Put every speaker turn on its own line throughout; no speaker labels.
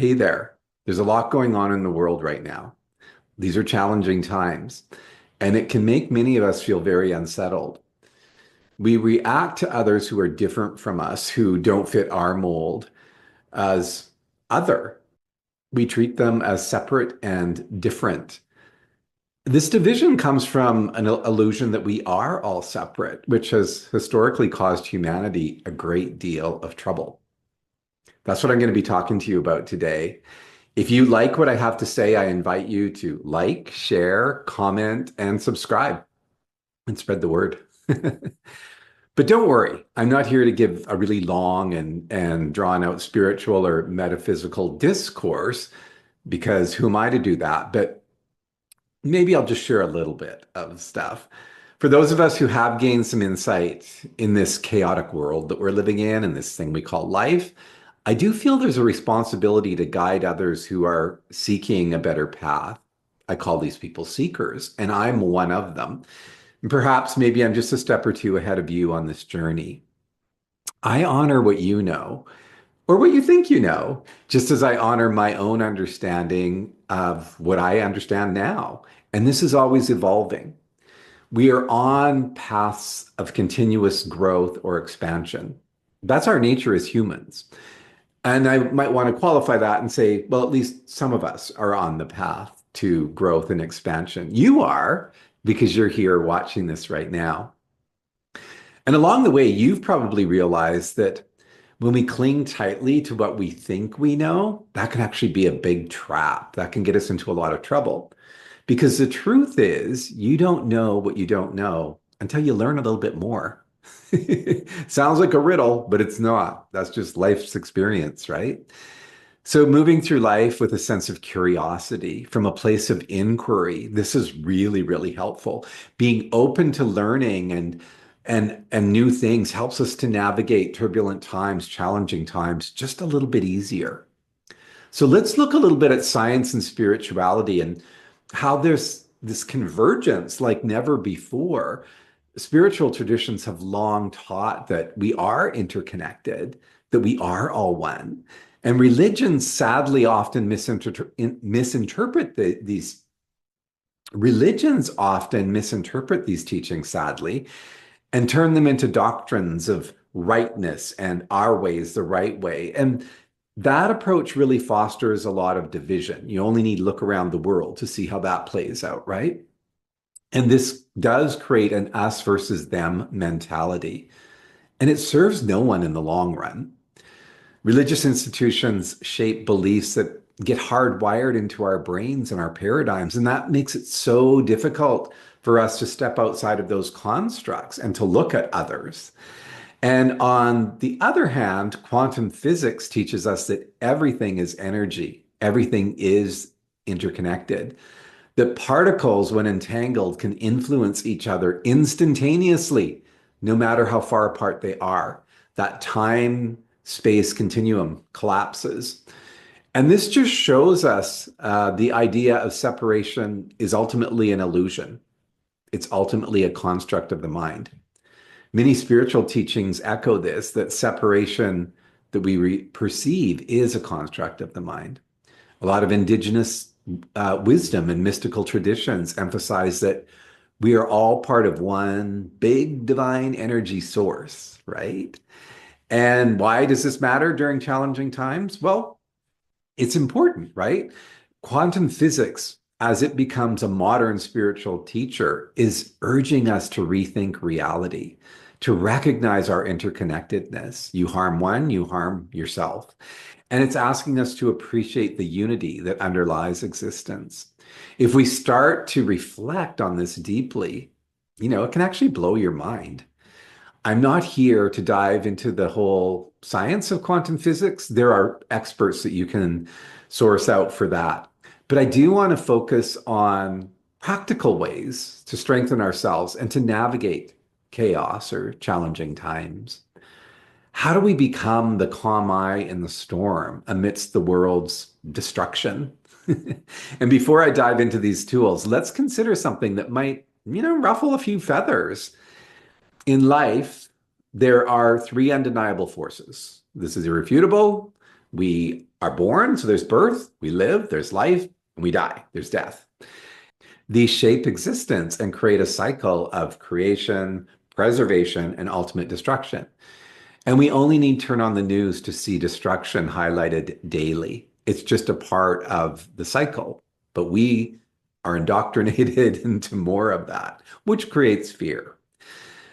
Hey there. There's a lot going on in the world right now. These are challenging times, and it can make many of us feel very unsettled. We react to others who are different from us, who don't fit our mold, as other. We treat them as separate and different. This division comes from an illusion that we are all separate, which has historically caused humanity a great deal of trouble. That's what I'm going to be talking to you about today. If you like what I have to say, I invite you to like, share, comment, and subscribe and spread the word. But don't worry, I'm not here to give a really long and drawn out spiritual or metaphysical discourse because who am I to do that? But maybe I'll just share a little bit of stuff. For those of us who have gained some insight in this chaotic world that we're living in and this thing we call life, I do feel there's a responsibility to guide others who are seeking a better path. I call these people seekers, and I'm one of them. And perhaps maybe I'm just a step or two ahead of you on this journey. I honor what you know, or what you think you know, just as I honor my own understanding of what I understand now. And this is always evolving. We are on paths of continuous growth or expansion. That's our nature as humans. And I might want to qualify that and say, well, at least some of us are on the path to growth and expansion. You are, because you're here watching this right now. And along the way, you've probably realized that when we cling tightly to what we think we know, that can actually be a big trap. That can get us into a lot of trouble. Because the truth is, you don't know what you don't know until you learn a little bit more. Sounds like a riddle, but it's not. That's just life's experience, right? So moving through life with a sense of curiosity from a place of inquiry, this is really, really helpful. Being open to learning and new things helps us to navigate turbulent times, challenging times, just a little bit easier. So let's look a little bit at science and spirituality and how there's this convergence like never before. Spiritual traditions have long taught that we are interconnected, that we are all one. And religions sadly often misinterpret these religions often misinterpret these teachings sadly and turn them into doctrines of rightness and our way is the right way. And that approach really fosters a lot of division. You only need to look around the world to see how that plays out, right? And this does create an us versus them mentality. And it serves no one in the long run. Religious institutions shape beliefs that get hardwired into our brains and our paradigms. And that makes it so difficult for us to step outside of those constructs and to look at others. And on the other hand, quantum physics teaches us that everything is energy, everything is interconnected, that particles, when entangled, can influence each other instantaneously, no matter how far apart they are. That time space continuum collapses. And this just shows us the idea of separation is ultimately an illusion. It's ultimately a construct of the mind. Many spiritual teachings echo this, that separation that we perceive is a construct of the mind. A lot of indigenous wisdom and mystical traditions emphasize that we are all part of one big divine energy source, right? And why does this matter during challenging times? Well, it's important, right? Quantum physics, as it becomes a modern spiritual teacher, is urging us to rethink reality, to recognize our interconnectedness. You harm one, you harm yourself. And it's asking us to appreciate the unity that underlies existence. If we start to reflect on this deeply, it can actually blow your mind. I'm not here to dive into the whole science of quantum physics. There are experts that you can source out for that. But I do want to focus on practical ways to strengthen ourselves and to navigate chaos or challenging times. How do we become the calm eye in the storm amidst the world's destruction? And before I dive into these tools, let's consider something that might, ruffle a few feathers. In life, there are three undeniable forces. This is irrefutable. We are born, so there's birth, we live, there's life, and we die, there's death. These shape existence and create a cycle of creation, preservation, and ultimate destruction. And we only need to turn on the news to see destruction highlighted daily. It's just a part of the cycle. But we are indoctrinated into more of that, which creates fear.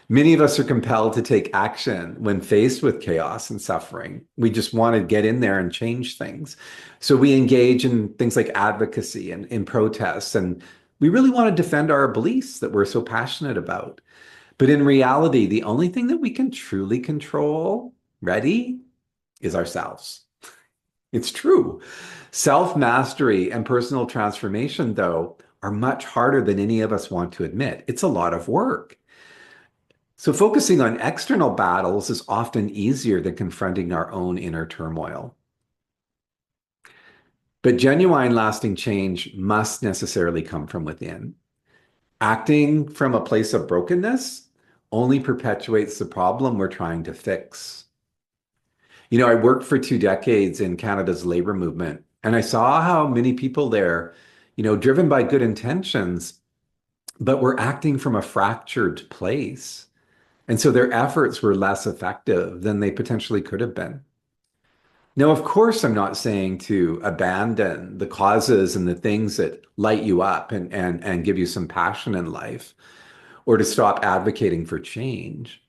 Many of us are compelled to take action when faced with chaos and suffering. We just want to get in there and change things. So we engage in things like advocacy and in protests, and we really want to defend our beliefs that we're so passionate about. But in reality, the only thing that we can truly control, ready, is ourselves. It's true. Self-mastery and personal transformation, though, are much harder than any of us want to admit. It's a lot of work. So focusing on external battles is often easier than confronting our own inner turmoil. But genuine lasting change must necessarily come from within. Acting from a place of brokenness only perpetuates the problem we're trying to fix. You know, I worked for 2 decades in Canada's labor movement, and I saw how many people there, driven by good intentions, but were acting from a fractured place. And so their efforts were less effective than they potentially could have been. Now, of course, I'm not saying to abandon the causes and the things that light you up and give you some passion in life, or to stop advocating for change.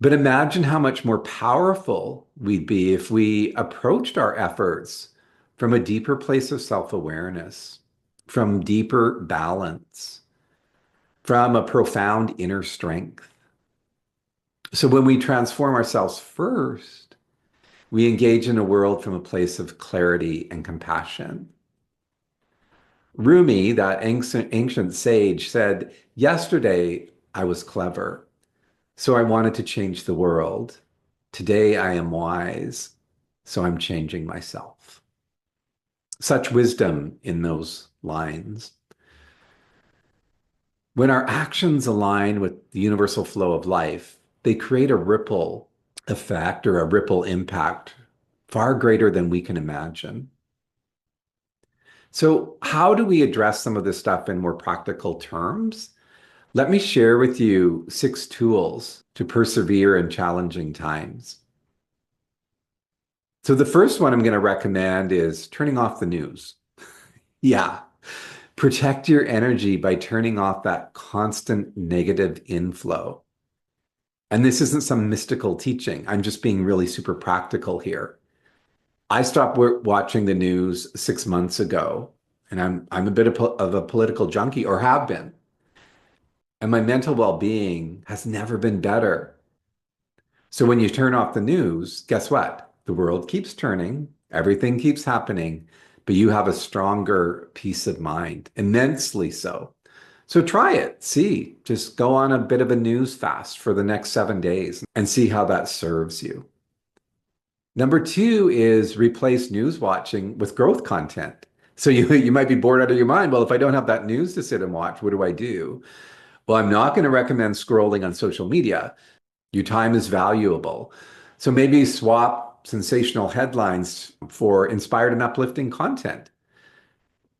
But imagine how much more powerful we'd be if we approached our efforts from a deeper place of self-awareness, from deeper balance, from a profound inner strength. So when we transform ourselves first, we engage in a world from a place of clarity and compassion. Rumi, that ancient sage, said, "Yesterday I was clever, so I wanted to change the world. Today I am wise, so I'm changing myself." Such wisdom in those lines. When our actions align with the universal flow of life, they create a ripple effect or a ripple impact far greater than we can imagine. So, how do we address some of this stuff in more practical terms? Let me share with you 6 tools to persevere in challenging times. So, the first one I'm going to recommend is turning off the news. Yeah, protect your energy by turning off that constant negative inflow. And this isn't some mystical teaching. I'm just being really super practical here. I stopped watching the news 6 months ago, and I'm a bit of a political junkie, or have been. And my mental well-being has never been better. So when you turn off the news, guess what? The world keeps turning, everything keeps happening, but you have a stronger peace of mind, immensely so. So try it. See, just go on a bit of a news fast for the next 7 days and see how that serves you. Number 2 is replace news watching with growth content. So you might be bored out of your mind. Well, if I don't have that news to sit and watch, what do I do? Well, I'm not going to recommend scrolling on social media. Your time is valuable. So maybe swap sensational headlines for inspired and uplifting content.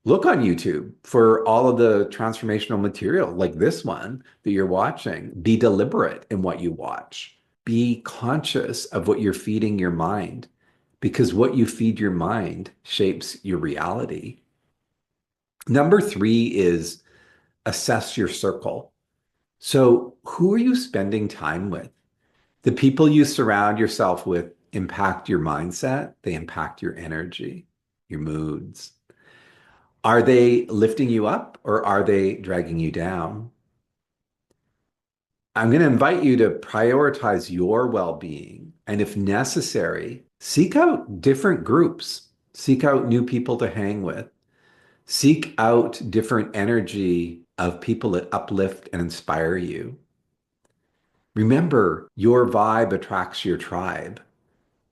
Look on YouTube for all of the transformational material like this one that you're watching. Be deliberate in what you watch. Be conscious of what you're feeding your mind, because what you feed your mind shapes your reality. Number 3 is assess your circle. So, who are you spending time with? The people you surround yourself with impact your mindset, they impact your energy, your moods. Are they lifting you up or are they dragging you down? I'm going to invite you to prioritize your well-being. And if necessary, seek out different groups, seek out new people to hang with, seek out different energy of people that uplift and inspire you. Remember, your vibe attracts your tribe.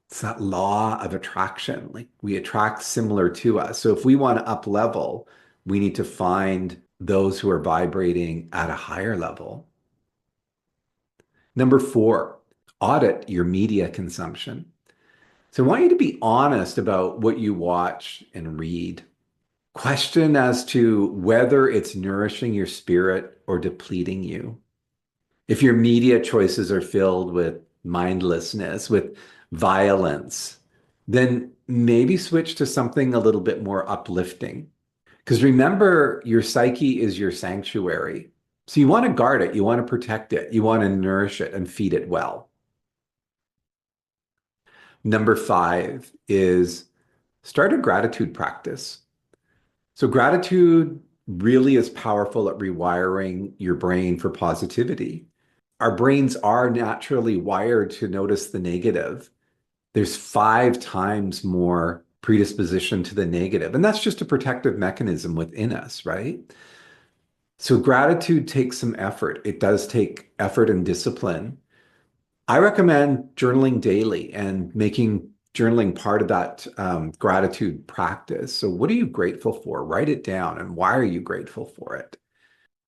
It's that law of attraction. Like we attract similar to us. So if we want to up level, we need to find those who are vibrating at a higher level. Number 4, audit your media consumption. So I want you to be honest about what you watch and read. Question as to whether it's nourishing your spirit or depleting you. If your media choices are filled with mindlessness, with violence, then maybe switch to something a little bit more uplifting. Because remember, your psyche is your sanctuary. So you want to guard it, you want to protect it, you want to nourish it and feed it well. Number five is start a gratitude practice. So gratitude really is powerful at rewiring your brain for positivity. Our brains are naturally wired to notice the negative. There's 5 times more predisposition to the negative, and that's just a protective mechanism within us, right? So gratitude takes some effort. It does take effort and discipline. I recommend journaling daily and making journaling part of that gratitude practice. So, what are you grateful for? Write it down, and why are you grateful for it?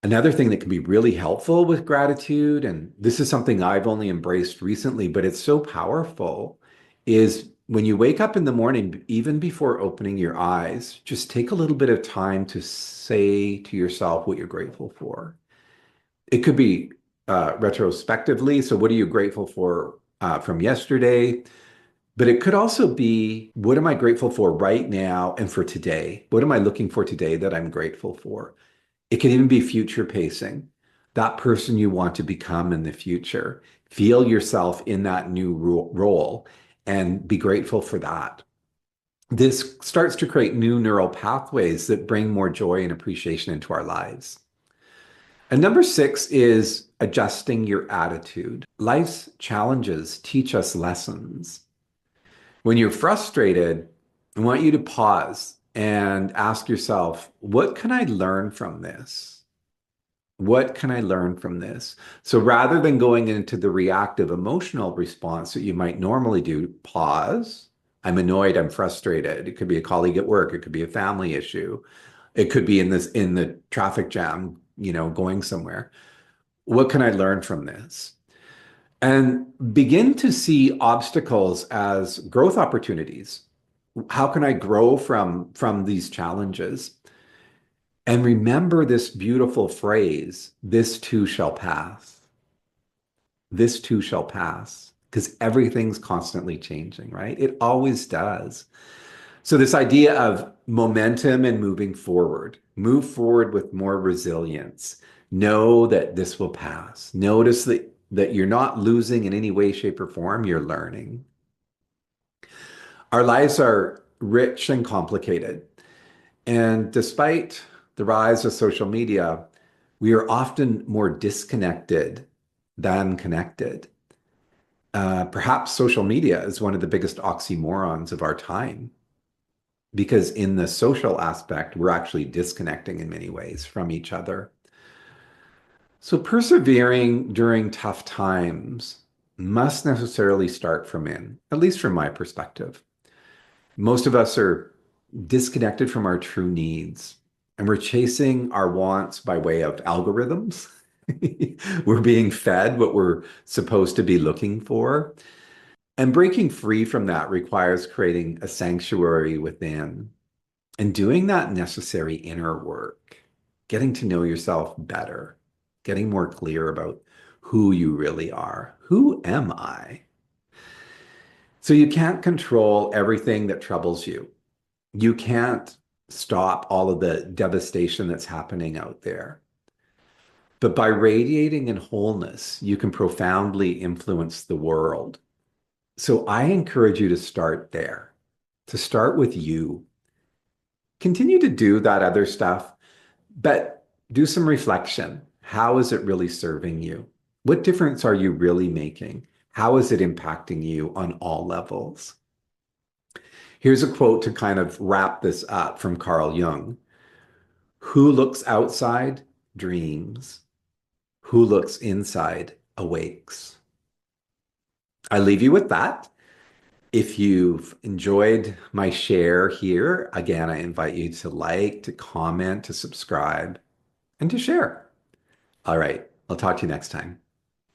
Another thing that can be really helpful with gratitude, and this is something I've only embraced recently, but it's so powerful, is when you wake up in the morning, even before opening your eyes, just take a little bit of time to say to yourself what you're grateful for. It could be retrospectively. So, what are you grateful for from yesterday? But it could also be, what am I grateful for right now and for today? What am I looking for today that I'm grateful for? It can even be future pacing, that person you want to become in the future. Feel yourself in that new role and be grateful for that. This starts to create new neural pathways that bring more joy and appreciation into our lives. And number six is adjusting your attitude. Life's challenges teach us lessons. When you're frustrated, I want you to pause and ask yourself, what can I learn from this? What can I learn from this? So rather than going into the reactive emotional response that you might normally do, pause. I'm annoyed, I'm frustrated. It could be a colleague at work, it could be a family issue. It could be in the traffic jam, going somewhere. What can I learn from this? And begin to see obstacles as growth opportunities. How can I grow from these challenges? And remember this beautiful phrase, this too shall pass. This too shall pass. Because everything's constantly changing, right? It always does. So this idea of momentum and moving forward, move forward with more resilience. Know that this will pass. Notice that you're not losing in any way, shape, or form. You're learning. Our lives are rich and complicated. And despite the rise of social media, we are often more disconnected than connected. Perhaps social media is one of the biggest oxymorons of our time because in the social aspect, we're actually disconnecting in many ways from each other. So persevering during tough times must necessarily start from in, at least from my perspective. Most of us are disconnected from our true needs, and we're chasing our wants by way of algorithms. We're being fed what we're supposed to be looking for. And breaking free from that requires creating a sanctuary within and doing that necessary inner work, getting to know yourself better, getting more clear about who you really are. Who am I? So you can't control everything that troubles you. You can't stop all of the devastation that's happening out there. But by radiating in wholeness, you can profoundly influence the world. So I encourage you to start there, to start with you. Continue to do that other stuff, but do some reflection. How is it really serving you? What difference are you really making? How is it impacting you on all levels? Here's a quote to kind of wrap this up from Carl Jung. Who looks outside dreams. Who looks inside awakes. I leave you with that. If you've enjoyed my share here, again, I invite you to like, to comment, to subscribe, and to share. All right, I'll talk to you next time.